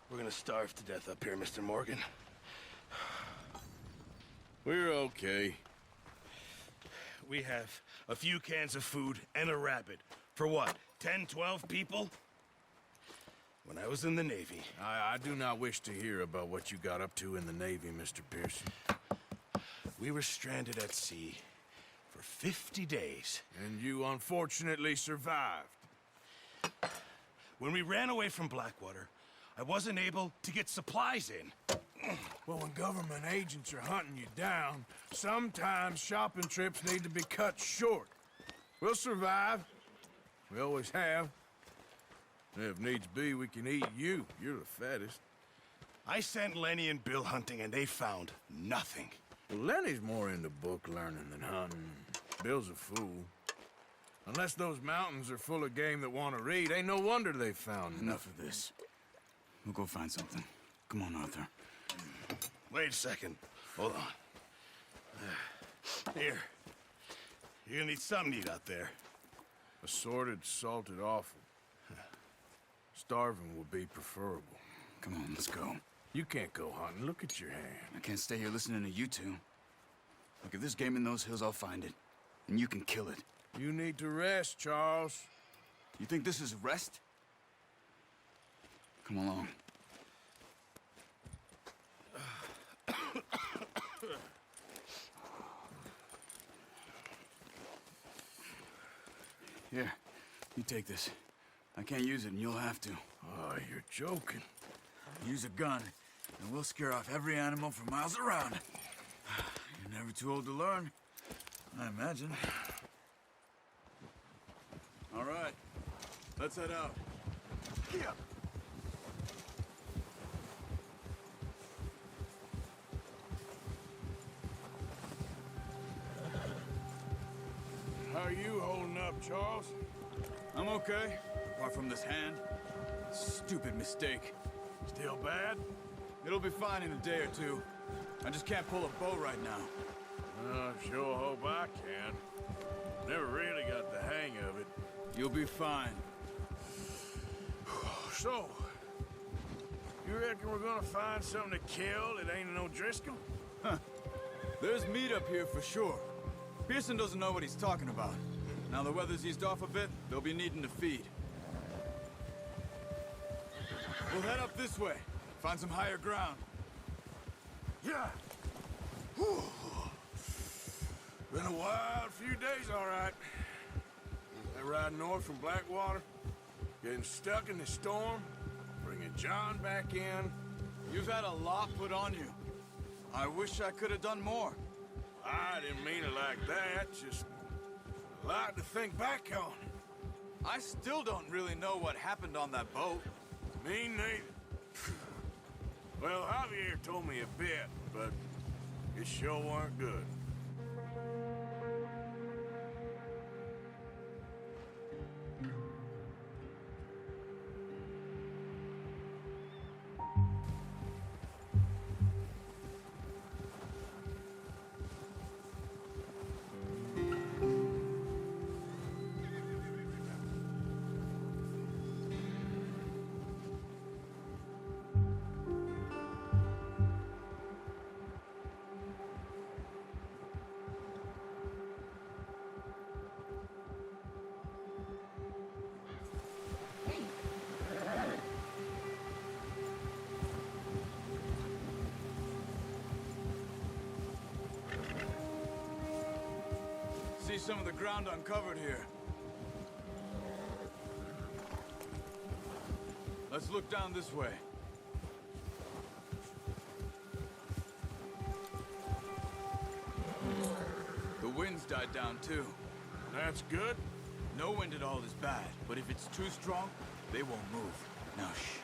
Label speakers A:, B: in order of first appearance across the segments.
A: We're gonna starve to death up here, Mr. Morgan.
B: We're okay.
A: We have a few cans of food and a rabbit. For what, 10, 12 people? When I was in the Navy...
B: I do not wish to hear about what you got up to in the Navy, Mr. Pearson.
A: We were stranded at sea for 50 days.
B: And you unfortunately survived.
A: When we ran away from Blackwater, I wasn't able to get supplies in.
B: Well, when government agents are hunting you down, sometimes shopping trips need to be cut short. We'll survive. We always have. If needs be, we can eat you. You're the fattest.
A: I sent Lenny and Bill hunting, and they found nothing.
B: Well, Lenny's more into book learning than hunting. Bill's a fool. Unless those mountains are full of game that want to read, ain't no wonder they found
C: Enough of this. We'll go find something. Come on, Arthur.
A: Wait a second. Hold on. Here. You're gonna need something to eat out there.
B: Assorted, salted offal. Starving would be preferable.
C: Come on, let's go.
B: You can't go hunting. Look at your hand.
C: I can't stay here listening to you two. Look, if there's game in those hills, I'll find it. And you can kill it.
B: You need to rest, Charles.
C: You think this is rest? Come along. Here, you take this. I can't use it, and you'll have to.
B: Oh, you're joking.
C: Use a gun, and we'll scare off every animal for miles around. You're never too old to learn, I imagine. All right, let's head out.
A: Yeah.
B: How are you holding up, Charles?
C: I'm okay, apart from this hand. Stupid mistake.
B: Still bad?
C: It'll be fine in a day or two. I just can't pull a bow right now.
B: I sure hope I can. Never really got the hang of it.
C: You'll be fine.
B: So, you reckon we're gonna find something to kill that ain't no Driscoll?
C: Huh. There's meat up here for sure. Pearson doesn't know what he's talking about. Now the weather's eased off a bit, they'll be needing to feed. We'll head up this way. Find some higher ground.
B: Yeah. Whew. Been a wild few days, all right. That ride north from Blackwater, getting stuck in the storm, bringing John back in.
C: You've had a lot put on you. I wish I could have done more.
B: I didn't mean it like that, just a lot to think back on.
C: I still don't really know what happened on that boat.
B: Me neither. Well, Javier told me a bit, but it sure weren't good.
C: See some of the ground uncovered here. Let's look down this way. The wind's died down too.
B: That's good.
C: No wind at all is bad, but if it's too strong, they won't move. Now shh.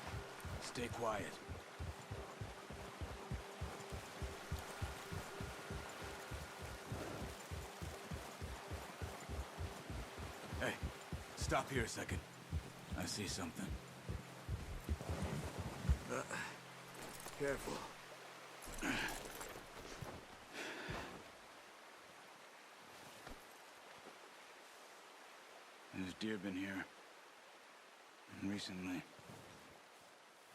C: Stay quiet. Hey, stop here a second. I see something.
B: Careful.
C: There's deer been here. recently.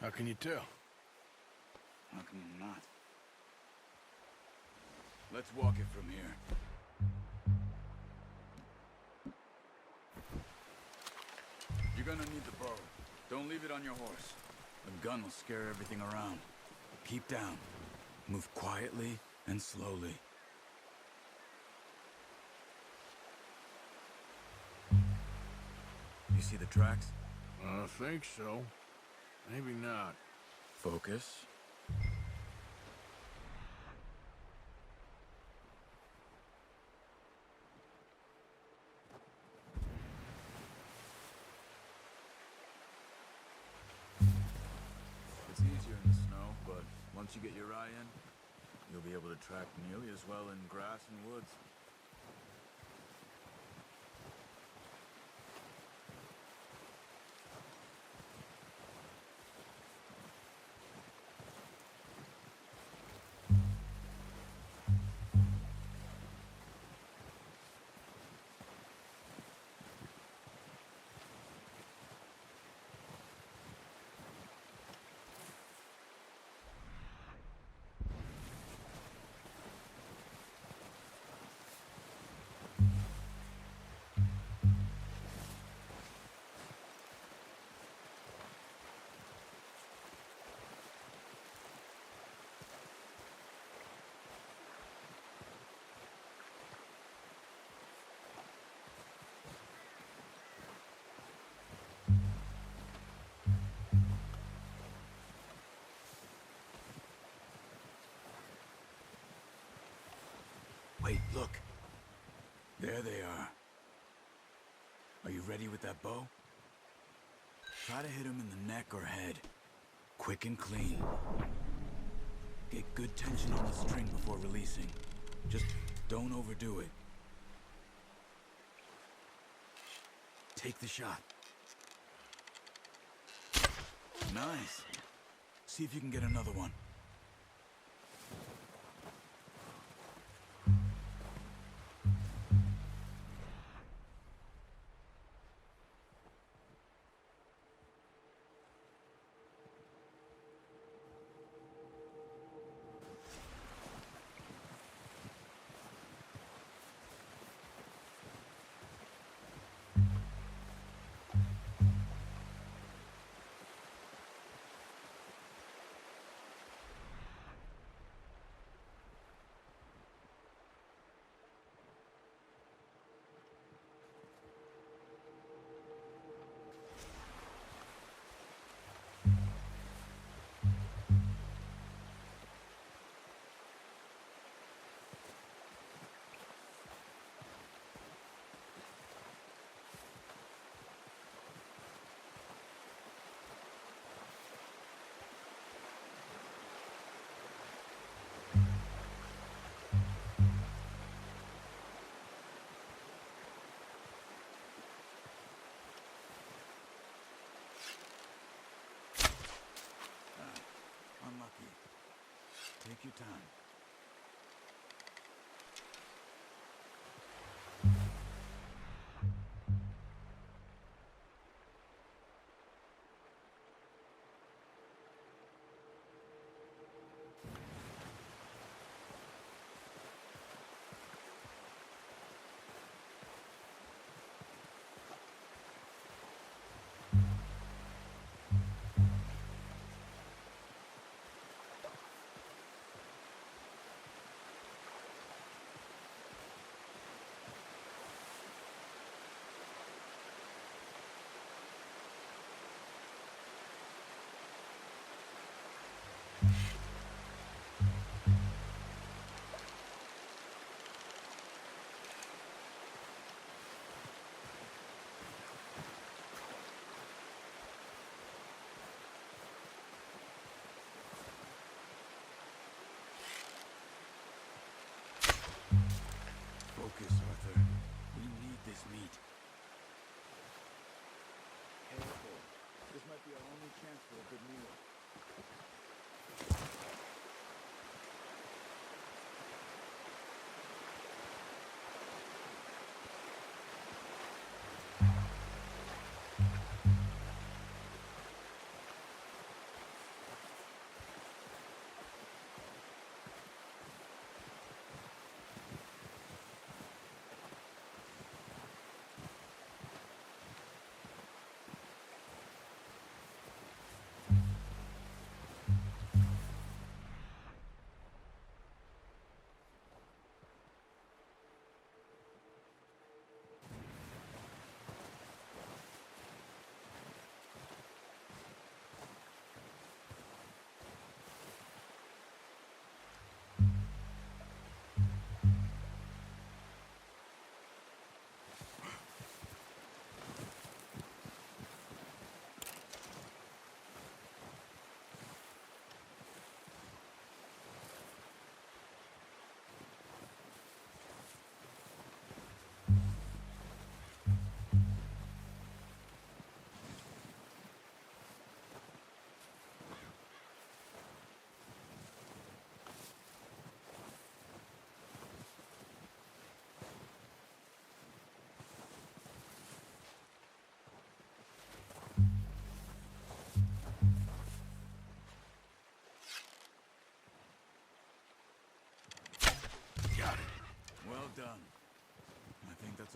B: How can you tell?
C: How can you not? Let's walk it from here. You're gonna need the bow. Don't leave it on your horse. The gun will scare everything around. Keep down. Move quietly and slowly. You see the tracks?
B: I think so. Maybe not.
C: Focus. It's easier in the snow, but once you get your eye in, you'll be able to track nearly as well in grass and woods. Wait, look. There they are. Are you ready with that bow? Try to hit him in the neck or head. Quick and clean. Get good tension on the string before releasing. Just don't overdo it. Take the shot. Nice. See if you can get another one. Unlucky. Take your time.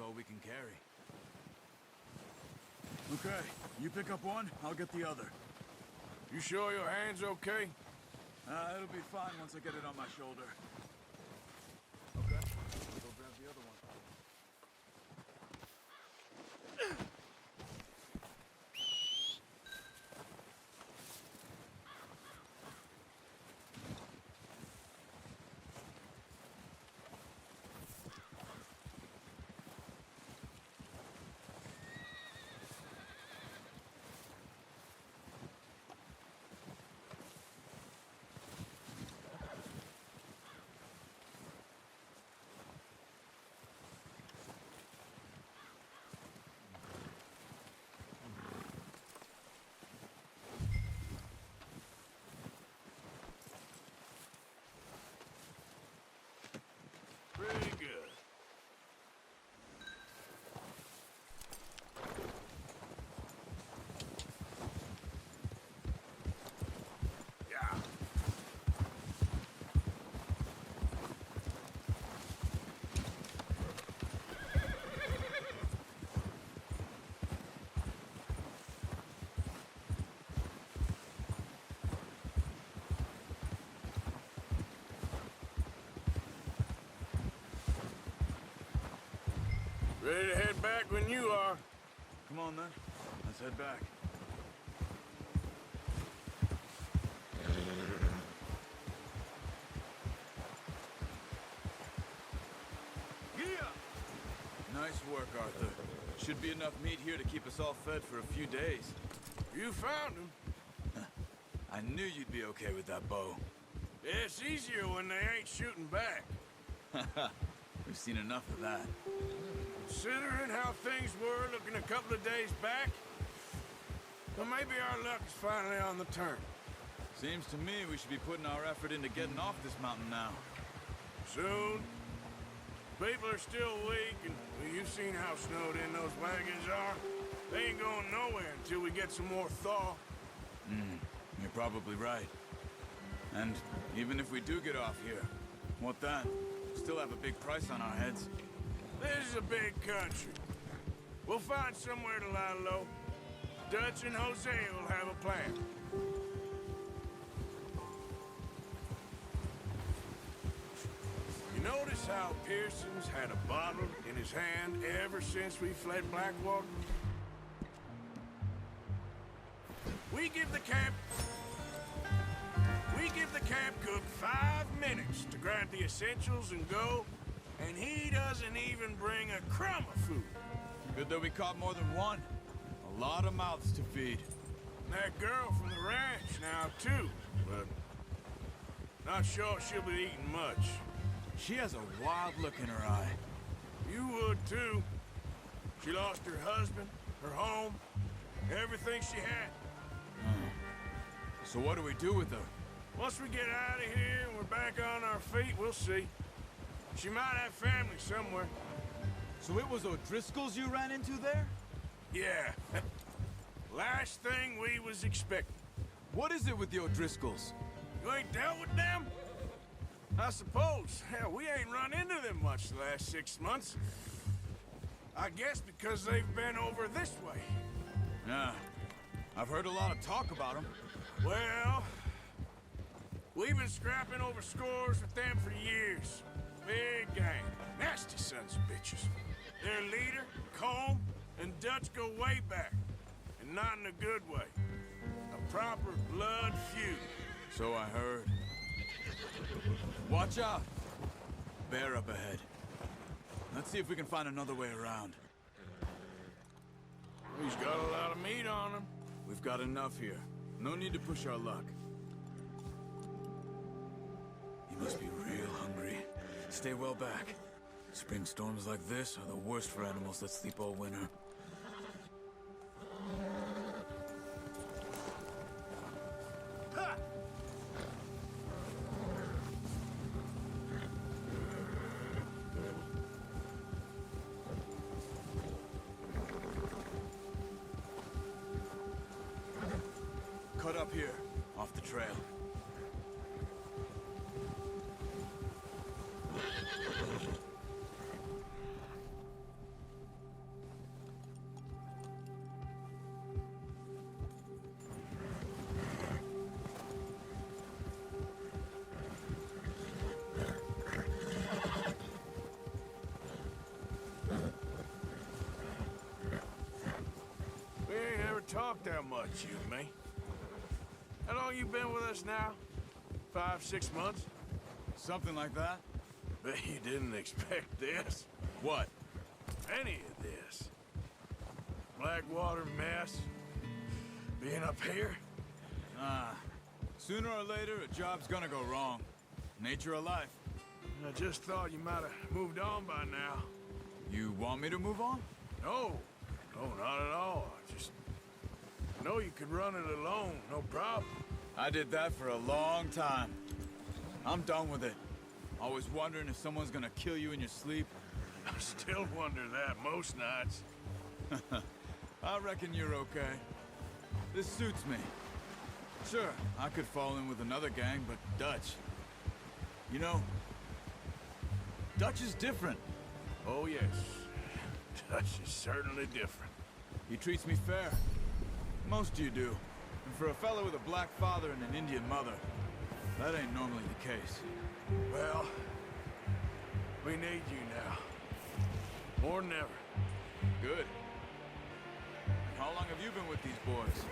C: all we can carry. Okay, you pick up one, I'll get the other.
B: You sure your hand's okay?
C: It'll be fine once I get it on my shoulder. Okay, I'll go grab the other one.
B: Pretty good. Yeah. Ready to head back when you are.
C: Come on then, let's head back.
B: Yeah.
C: Nice work, Arthur. Should be enough meat here to keep us all fed for a few days.
B: You found him.
C: I knew you'd be okay with that bow.
B: It's easier when they ain't shooting back.
C: We've seen enough of that.
B: Considering how things were looking a couple of days back, well, maybe our luck is finally on the turn.
C: Seems to me we should be putting our effort into getting off this mountain now.
B: Soon. People are still weak, and well, you've seen how snowed in those wagons are. They ain't going nowhere until we get some more thaw.
C: You're probably right. And even if we do get off here, what then? Still have a big price on our heads.
B: This is a big country. We'll find somewhere to lie low. Dutch and Jose will have a plan. You notice how Pearson's had a bottle in his hand ever since we fled Blackwater? We give the camp cook 5 minutes to grab the essentials and go, and he doesn't even bring a crumb of food.
C: Good that we caught more than one. A lot of mouths to feed.
B: And that girl from the ranch now, too, but not sure she'll be eating much.
C: She has a wild look in her eye.
B: You would, too. She lost her husband, her home, everything she had.
C: So what do we do with her?
B: Once we get out of here and we're back on our feet, we'll see. She might have family somewhere.
C: So it was O'Driscoll's you ran into there?
B: Yeah. Last thing we was expecting.
C: What is it with the O'Driscolls?
B: You ain't dealt with them? I suppose. Hell, we ain't run into them much the last 6 months. I guess because they've been over this way.
C: Yeah. I've heard a lot of talk about them.
B: Well, we've been scrapping over scores with them for years. Big gang. Nasty sons of bitches. Their leader, Colm, and Dutch go way back. And not in a good way. A proper blood feud.
C: So I heard. Watch out! Bear up ahead. Let's see if we can find another way around.
B: He's got a lot of meat on him.
C: We've got enough here. No need to push our luck. He must be real hungry. Stay well back. Spring storms like this are the worst for animals that sleep all winter.
B: Ha!
C: Cut up here, off the trail.
B: talk that much, you and me. How long you been with us now? 5, 6 months?
C: Something like that?
B: Bet you didn't expect this.
C: What?
B: Any of this. Blackwater mess. Being up here.
C: Sooner or later, a job's gonna go wrong. Nature of life.
B: I just thought you might have moved on by now.
C: You want me to move on?
B: No. No, not at all. I just know you could run it alone, no problem.
C: I did that for a long time. I'm done with it. Always wondering if someone's gonna kill you in your sleep.
B: I still wonder that most nights.
C: I reckon you're okay. This suits me. Sure, I could fall in with another gang, but Dutch... You know, Dutch is different.
B: Oh, yes. Dutch is certainly different.
C: He treats me fair. Most of you do. And for a fellow with a black father and an Indian mother, that ain't normally the case.
B: Well, we need you now. More than ever.
C: Good. How long have you been with these boys?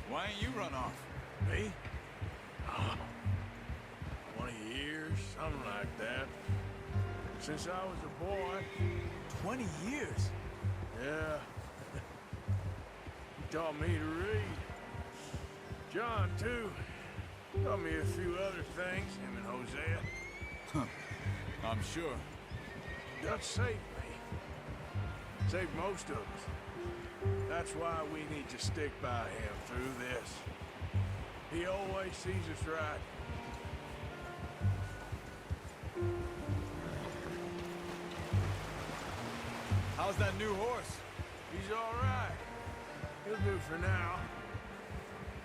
C: Why ain't you run off?
B: Me? Oh, 20 years, something like that. Since I was a boy.
C: 20 years?
B: Yeah. He taught me to read. John, too. Taught me a few other things, him and Hosea.
C: I'm sure.
B: Dutch saved me. Saved most of us. That's why we need to stick by him through this. He always sees us right.
C: How's that new horse?
B: He's all right. He'll do for now.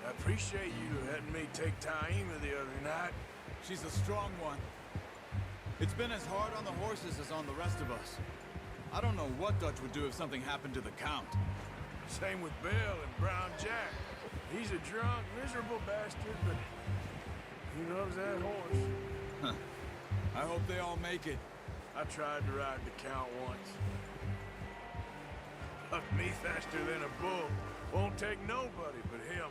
B: I appreciate you letting me take Taima the other night.
C: She's a strong one. It's been as hard on the horses as on the rest of us. I don't know what Dutch would do if something happened to the Count.
B: Same with Bill and Brown Jack. He's a drunk, miserable bastard, but he loves that horse.
C: I hope they all make it.
B: I tried to ride the Count once. Bucked me faster than a bull. Won't take nobody but him.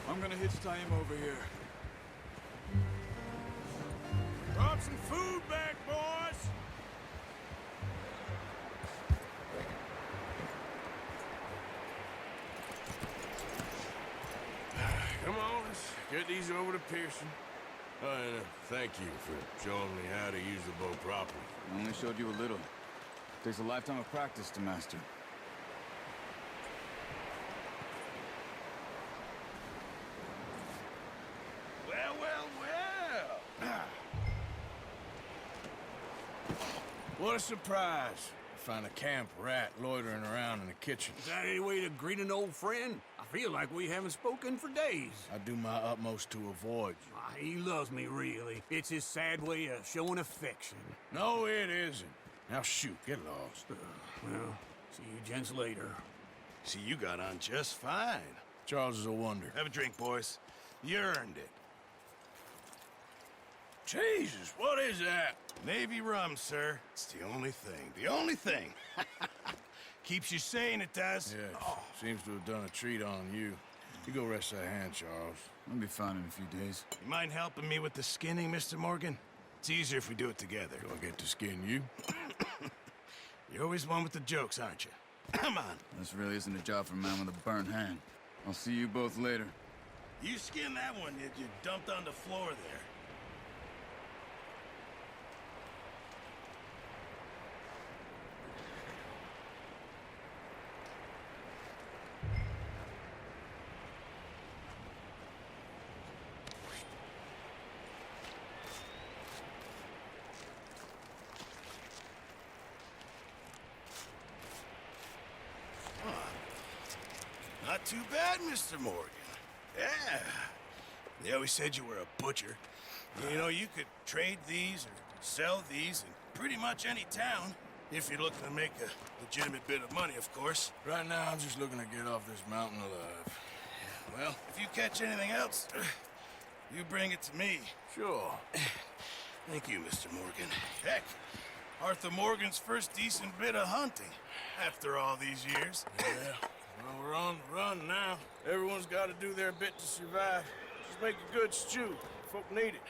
C: I'm gonna hitch Taima over here.
B: Brought some food back, boys! Come on, let's get these over to Pearson. And thank you for showing me how to use the bow properly.
C: I only showed you a little. Takes a lifetime of practice to master.
B: Well, well, well! What a surprise. Find a camp rat loitering around in the kitchen.
D: Is that any way to greet an old friend? I feel like we haven't spoken for days.
B: I do my utmost to avoid you.
D: He loves me, really. It's his sad way of showing affection.
B: No, it isn't. Now shoot, get lost.
D: Well, see you gents later.
A: See, you got on just fine.
B: Charles is a wonder.
A: Have a drink, boys. You earned it.
B: Jesus, what is that?
A: Navy rum, sir. It's the only thing. The only thing. Keeps you sane, it does.
B: Yeah, seems to have done a treat on you. You go rest that hand, Charles.
C: I'll be fine in a few days.
A: You mind helping me with the skinning, Mr. Morgan? It's easier if we do it together.
B: Do I get to skin you?
A: You're always one with the jokes, aren't you? Come on.
C: This really isn't a job for a man with a burnt hand. I'll see you both later.
A: You skinned that one you dumped on the floor there. Not too bad, Mr. Morgan. Yeah. They always said you were a butcher. You know, you could trade these or sell these in pretty much any town. If you're looking to make a legitimate bit of money, of course.
B: Right now, I'm just looking to get off this mountain alive.
A: Well, if you catch anything else, you bring it to me.
B: Sure.
A: Thank you, Mr. Morgan. Heck, Arthur Morgan's first decent bit of hunting after all these years.
B: Yeah, well, we're on the run now. Everyone's got to do their bit to survive. Just make a good stew. Folk need it.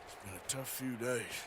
B: It's been a tough few days.